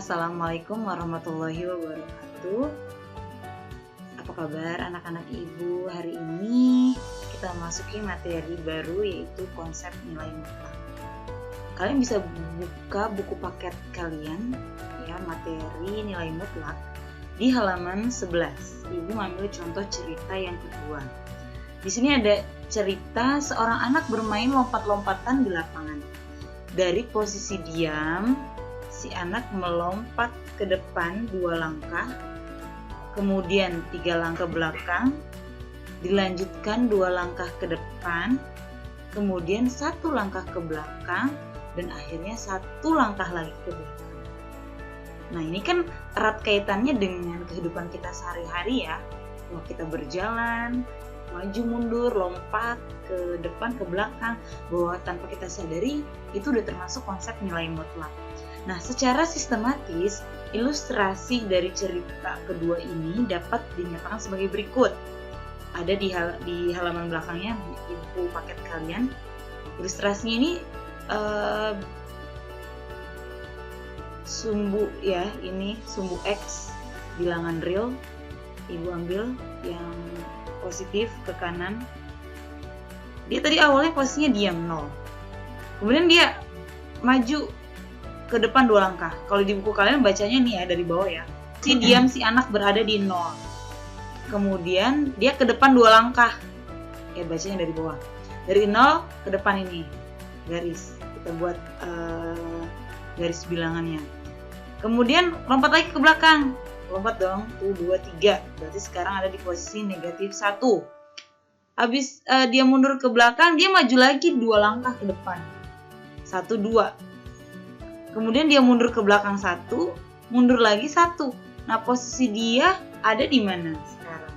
Assalamualaikum warahmatullahi wabarakatuh. Apa kabar anak-anak ibu? Hari ini kita masuki materi baru, yaitu konsep nilai mutlak. Kalian bisa buka buku paket kalian ya, materi nilai mutlak di halaman 11. Ibu ambil contoh cerita yang kedua. Di sini ada cerita seorang anak bermain lompat-lompatan di lapangan. Dari posisi diam, si anak melompat ke depan 2 langkah, kemudian 3 langkah belakang, dilanjutkan 2 langkah ke depan, kemudian 1 langkah ke belakang, dan akhirnya 1 langkah lagi ke belakang. Nah, ini kan erat kaitannya dengan kehidupan kita sehari-hari ya. Kalau kita berjalan, maju mundur, lompat ke depan ke belakang, bahwa tanpa kita sadari itu udah termasuk konsep nilai mutlak. Nah, secara sistematis, ilustrasi dari cerita kedua ini dapat dinyatakan sebagai berikut. Ada di halaman belakangnya buku paket kalian. Ilustrasinya ini sumbu ya, ini sumbu X bilangan real. Ibu ambil yang positif ke kanan. Dia tadi awalnya posisinya diam 0. Kemudian dia maju ke depan 2 langkah. Kalau di buku kalian bacanya nih ya, dari bawah ya. Si diam, si anak berada di 0. Kemudian dia ke depan 2 langkah. Ya, bacanya dari bawah. Dari 0 ke depan ini. Garis. Kita buat garis bilangannya. Kemudian lompat lagi ke belakang. Lompat dong. Tuh 2, 3. Berarti sekarang ada di posisi negatif 1. Habis dia mundur ke belakang, dia maju lagi 2 langkah ke depan. 1, 2. Kemudian dia mundur ke belakang 1, mundur lagi 1. Nah, posisi dia ada di mana sekarang?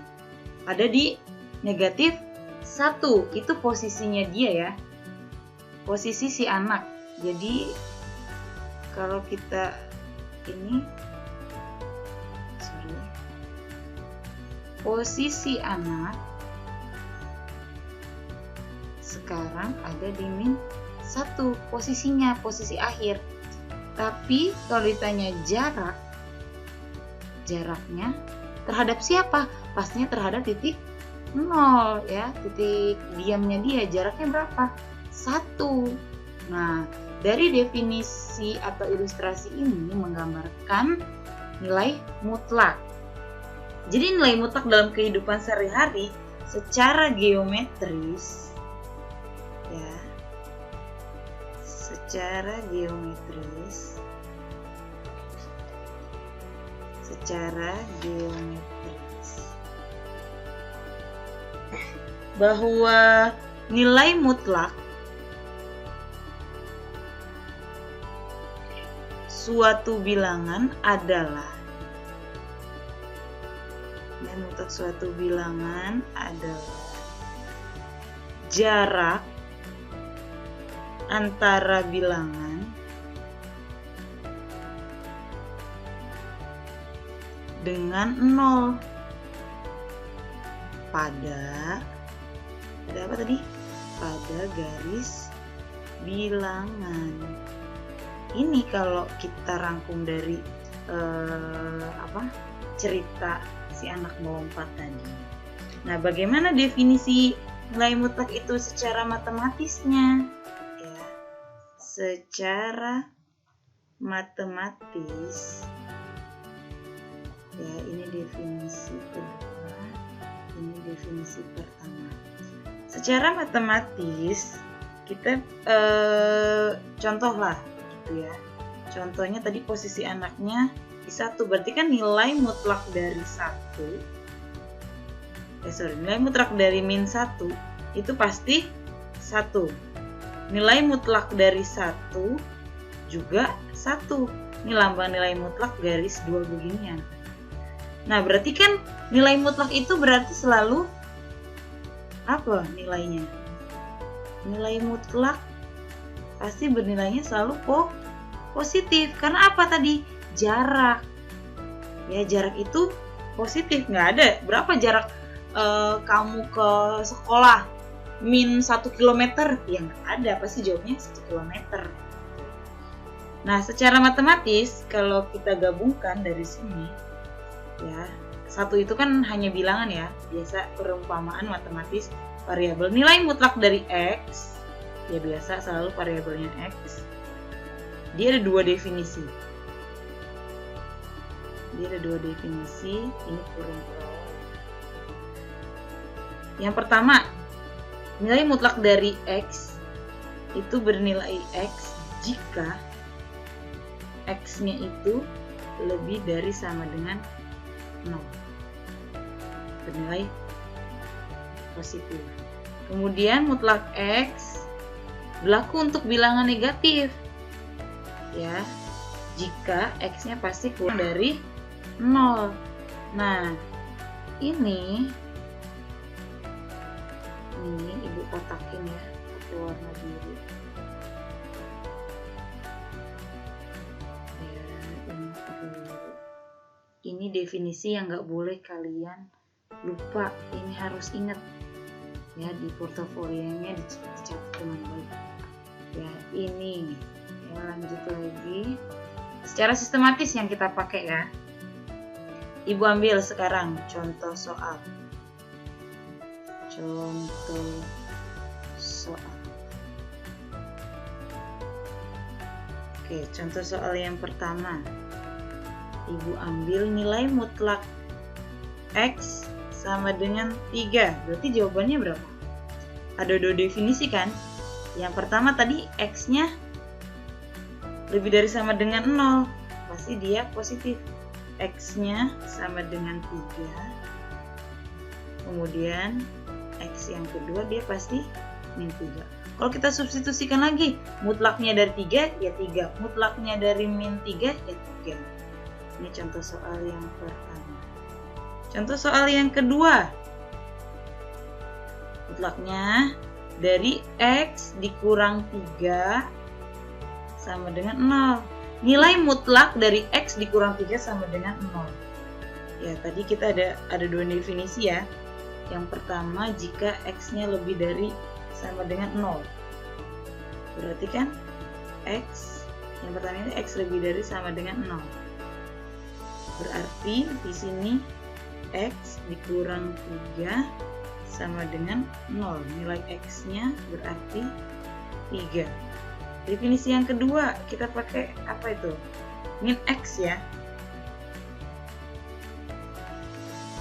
Ada di negatif 1. Itu posisinya dia ya. Posisi si anak. Jadi kalau kita ini posisi anak sekarang ada di min 1 posisinya, posisi akhir. Tapi kalau ditanya jaraknya terhadap siapa? Pastinya terhadap titik 0 ya, titik diamnya dia. Jaraknya berapa? 1. Nah, dari definisi atau ilustrasi ini menggambarkan nilai mutlak. Jadi nilai mutlak dalam kehidupan sehari-hari secara geometris ya, secara geometris bahwa nilai mutlak suatu bilangan adalah jarak antara bilangan dengan 0 pada apa tadi? Pada garis bilangan. Ini kalau kita rangkum dari cerita si anak melompat tadi. Nah, bagaimana definisi nilai mutlak itu secara matematisnya? Ya, secara matematis. Ya, ini definisi kedua, ini definisi pertama. Secara matematis kita contoh lah gitu ya. Contohnya tadi posisi anaknya di 1, berarti kan nilai mutlak dari nilai mutlak dari min 1 itu pasti 1. Nilai mutlak dari 1 juga 1. Ini lambang nilai mutlak garis 2 beginian. Nah, berarti kan nilai mutlak itu berarti selalu apa nilainya? Nilai mutlak pasti bernilainya selalu positif. Karena apa tadi? Jarak. Ya, jarak itu positif. Nggak ada. Berapa jarak kamu ke sekolah? min 1 km? Ya nggak ada. Pasti jawabnya 1 km. Nah, secara matematis kalau kita gabungkan dari sini, ya, satu itu kan hanya bilangan ya, biasa perumpamaan matematis variabel. Nilai mutlak dari X, ya biasa selalu variabelnya X. Dia ada dua definisi. Ini kurung pro. Yang pertama, nilai mutlak dari X itu bernilai X jika X-nya itu lebih dari sama dengan 0. Bernilai positif. Kemudian mutlak X berlaku untuk bilangan negatif. Ya, jika X-nya pasti kurang dari 0. Nah, ini Ibu kotakin ya, pakai warna biru. Ini definisi yang nggak boleh kalian lupa. Ini harus ingat ya, di portofolionya dicatat dengan baik. Ya, ini ya, lanjut lagi. Secara sistematis yang kita pakai ya. Ibu ambil sekarang contoh soal. Oke, contoh soal yang pertama. Ibu ambil nilai mutlak X sama dengan 3. Berarti jawabannya berapa? Ada dua definisi kan? Yang pertama tadi X-nya lebih dari sama dengan 0. Pasti dia positif. X-nya sama dengan 3. Kemudian X yang kedua dia pasti min 3. Kalau kita substitusikan lagi, mutlaknya dari 3 ya 3, mutlaknya dari min 3 ya 3. Ini contoh soal yang pertama. Contoh soal yang kedua, mutlaknya dari X dikurang 3 sama dengan 0. Nilai mutlak dari X dikurang 3 sama dengan 0. Ya, tadi kita ada dua definisi ya. Yang pertama, jika X-nya lebih dari sama dengan 0. Berarti kan X, yang pertama ini X lebih dari sama dengan 0. Berarti di sini X dikurang 3 sama dengan 0. Nilai X-nya berarti 3. Definisi yang kedua, kita pakai apa itu? Min X ya.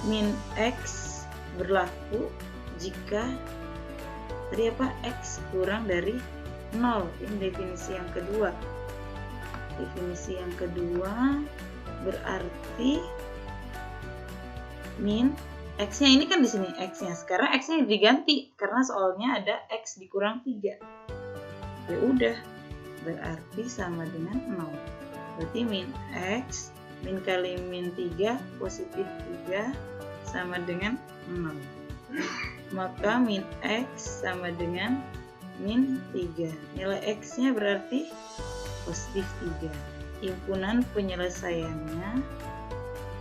Min X berlaku jika tadi apa? X kurang dari 0. Ini definisi yang kedua. Definisi yang kedua berarti min X-nya ini kan di sini X-nya. Sekarang X-nya diganti karena soalnya ada X dikurang 3. Ya udah, berarti sama dengan 0. Berarti min X, min kali min 3 positif 3 sama dengan 0. Maka min X sama dengan min 3. Nilai X-nya berarti positif 3. Himpunan penyelesaiannya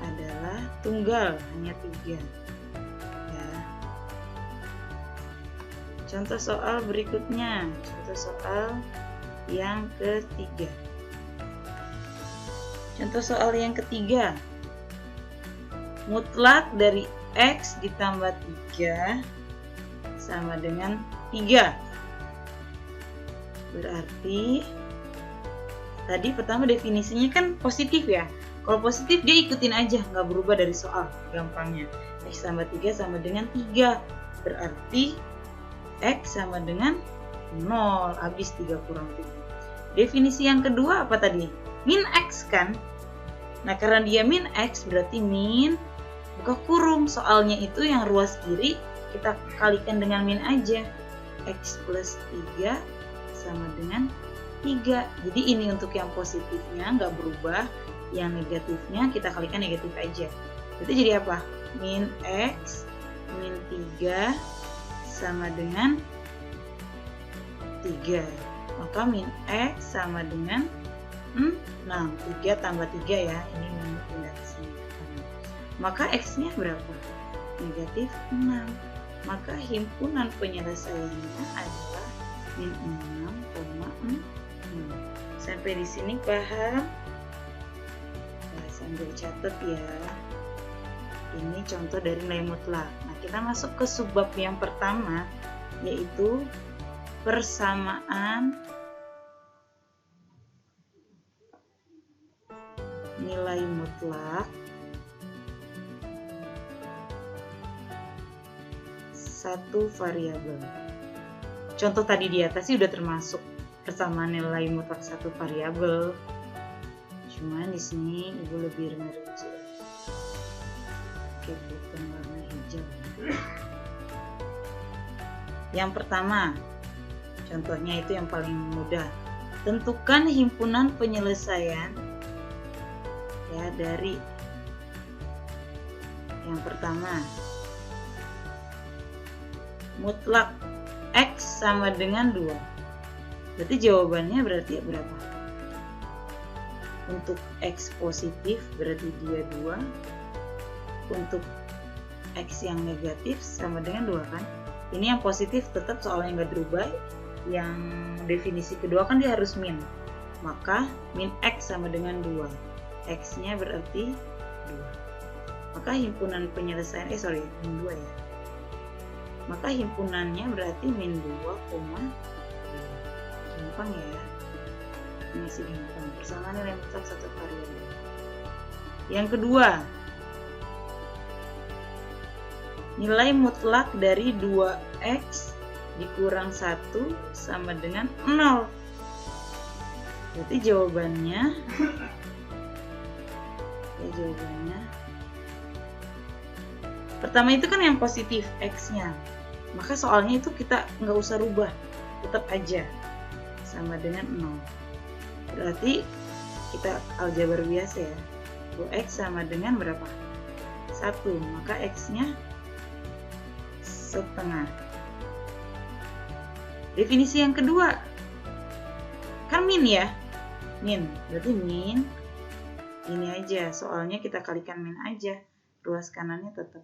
adalah tunggal, hanya 3. Ya. Contoh soal berikutnya, contoh soal yang ketiga. Contoh soal yang ketiga. Mutlak dari X ditambah 3 sama dengan 3. Berarti tadi pertama definisinya kan positif ya. Kalau positif dia ikutin aja, nggak berubah dari soal, gampangnya. X tambah 3 sama dengan 3. Berarti X sama dengan 0, habis 3 kurang 3. Definisi yang kedua apa tadi? Min X kan? Nah, karena dia min X berarti min buka kurung. Soalnya itu yang ruas kiri kita kalikan dengan min aja. X plus 3 sama dengan 3. Jadi ini untuk yang positifnya nggak berubah. Yang negatifnya kita kalikan negatif aja. Berarti jadi apa? Min X min 3 sama dengan 3. Maka min X sama dengan 6. 3 tambah 3 ya. Ini pindah ke sini. Maka X-nya berapa? Negatif 6. Maka himpunan penyelesaiannya adalah min 6,6. Sampai di sini paham? Nah, sambil catat ya. Ini contoh dari nilai mutlak. Nah, kita masuk ke subbab yang pertama, yaitu persamaan nilai mutlak satu variabel. Contoh tadi di atas sih udah termasuk persamaan nilai mutlak satu variabel. Cuman di sini ibu lebih merinci. Oke, bukan warna hijau. Yang pertama, contohnya itu yang paling mudah. Tentukan himpunan penyelesaian ya dari yang pertama. Mutlak X sama dengan 2. Berarti jawabannya berarti berapa? Untuk X positif berarti dia 2. Untuk X yang negatif sama dengan 2 kan? Ini yang positif tetap soalnya nggak berubah. Yang definisi kedua kan dia harus min. Maka min X sama dengan 2. X-nya berarti 2. Maka himpunan penyelesaian, min 2 ya. Maka himpunannya berarti min 2, gampang ya. Ini masih gampang. Persamaan nilai mutlak satu variabel. Yang kedua, nilai mutlak dari 2x dikurang 1 sama dengan 0. Berarti jawabannya pertama itu kan yang positif x-nya. Maka soalnya itu kita nggak usah rubah, tetap aja sama dengan 0. Berarti kita aljabar biasa ya. 2x sama dengan berapa? 1. Maka x-nya setengah. Definisi yang kedua kan min ya. Min, berarti min ini aja. Soalnya kita kalikan min aja. Ruas kanannya tetap.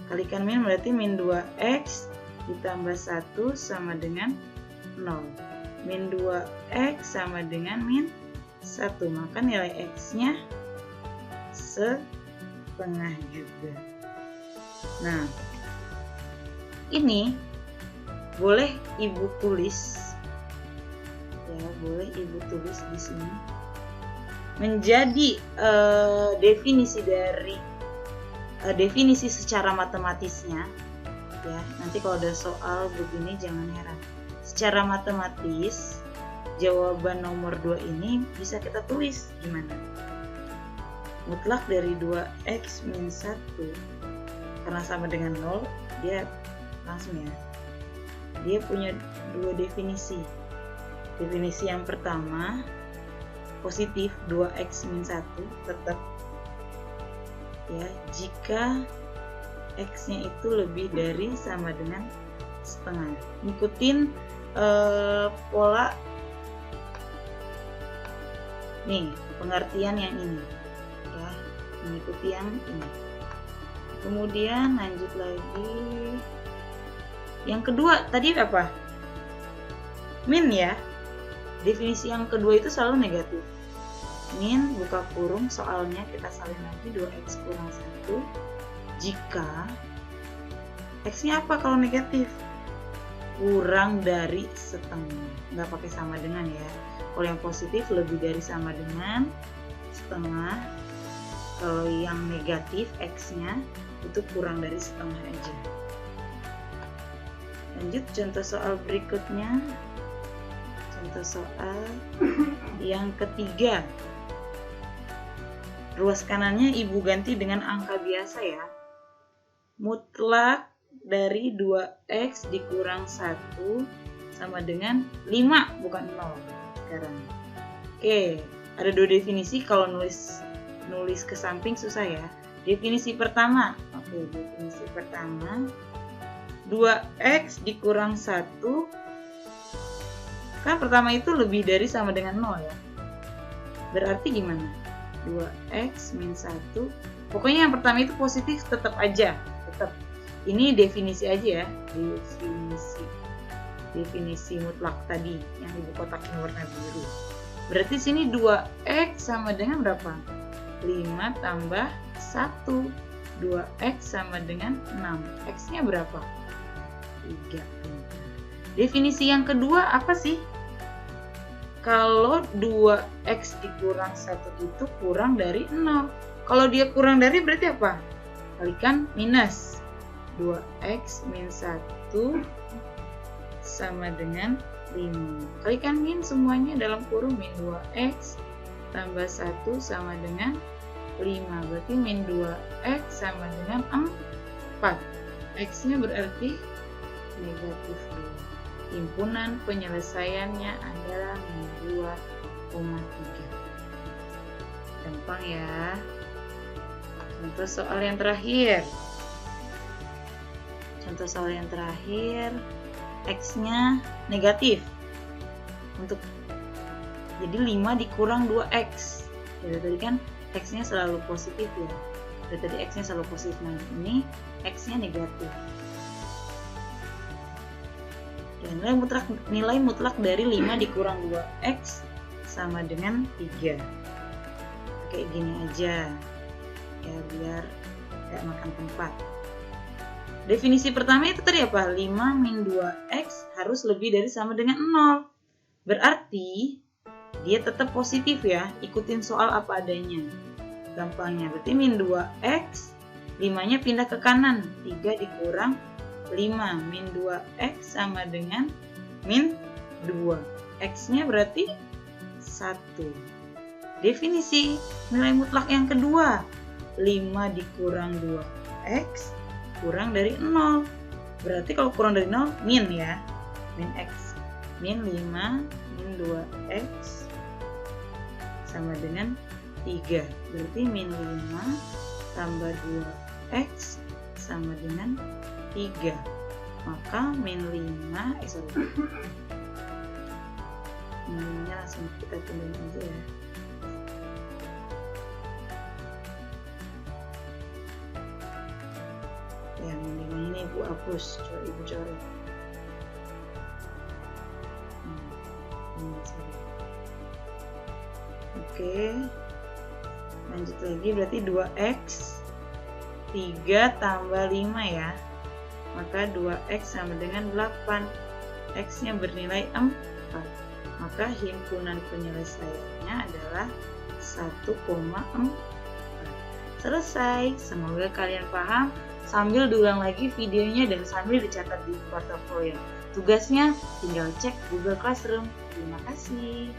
Kalikan min berarti min 2x ditambah 1 sama dengan 0. Min 2x sama dengan min 1. Maka nilai x-nya setengah juga. Nah, ini boleh ibu tulis ya, boleh ibu tulis di sini menjadi definisi dari definisi secara matematisnya ya. Nanti kalau ada soal begini jangan heran. Secara matematis jawaban nomor 2 ini bisa kita tulis gimana? Mutlak dari 2x min 1 karena sama dengan 0, dia langsung ya. Dia punya dua definisi. Definisi yang pertama positif 2x min 1 tetap ya jika x-nya itu lebih dari sama dengan setengah. Ngikutin pola nih pengertian yang ini ya, mengikuti yang ini. Kemudian lanjut lagi yang kedua tadi apa? Min ya. Definisi yang kedua itu selalu negatif. Min buka kurung, soalnya kita salin lagi 2x kurang 1 jika x-nya apa kalau negatif? Kurang dari setengah. Nggak pakai sama dengan ya. Kalau yang positif lebih dari sama dengan setengah. Kalau yang negatif x-nya itu kurang dari setengah aja. Lanjut contoh soal berikutnya. Contoh soal yang ketiga. Ruas kanannya ibu ganti dengan angka biasa ya. Mutlak dari 2x dikurang 1 sama dengan 5, bukan 0 sekarang. Oke, ada dua definisi. Kalau nulis ke samping susah ya. Definisi pertama. Oke, definisi pertama 2x dikurang 1 kan pertama itu lebih dari sama dengan 0 ya. Berarti gimana? 2x min 1. Pokoknya yang pertama itu positif tetap aja. Tetap. Ini definisi aja ya. Definisi. definisi mutlak tadi yang ibu kotakin warna biru. Berarti sini 2x sama dengan berapa? 5 tambah 1. 2x sama dengan 6. X-nya berapa? 3. Definisi yang kedua apa sih? Kalau 2x dikurang 1 itu kurang dari 0. Kalau dia kurang dari berarti apa? Kalikan minus. 2x min 1 sama dengan 5. Kalikan min semuanya dalam kurung min 2x tambah 1 sama dengan 5. Berarti min 2x sama dengan 4. X-nya berarti negatif 2. Himpunan penyelesaiannya adalah min 2,3. Gampang ya. Contoh soal yang terakhir. Contoh soal yang terakhir, X-nya negatif. Jadi 5 dikurang 2X. Jadi tadi kan X-nya selalu positif ya. Jadi tadi X-nya selalu positif. Nah, ini X-nya negatif. Dan nilai mutlak dari 5 dikurang 2X sama dengan 3. Kayak gini aja. Ya, biar gak makan tempat. Definisi pertama itu tadi apa? 5 min 2x harus lebih dari sama dengan 0. Berarti dia tetap positif ya. Ikutin soal apa adanya. Gampangnya berarti min 2x, 5-nya pindah ke kanan. 3 dikurang 5. Min 2x sama dengan min 2. X-nya berarti 1. Definisi nilai mutlak yang kedua. 5 dikurang 2x kurang dari 0. Berarti kalau kurang dari 0 min ya. Min x. Min 5 min 2x sama dengan 3. Berarti min 5 tambah 2x sama dengan 3. Maka min 5 minnya langsung kita pindahin aja ya. Yang ini ibu hapus, coba ibu coret. Oke, lanjut lagi berarti 2x 3 tambah 5 ya. Maka 2x sama dengan 8. X nya bernilai 4. Maka himpunan penyelesaiannya adalah 1,4. Selesai. Semoga kalian paham. Sambil diulang lagi videonya dan sambil dicatat di portofolio. Tugasnya tinggal cek Google Classroom. Terima kasih.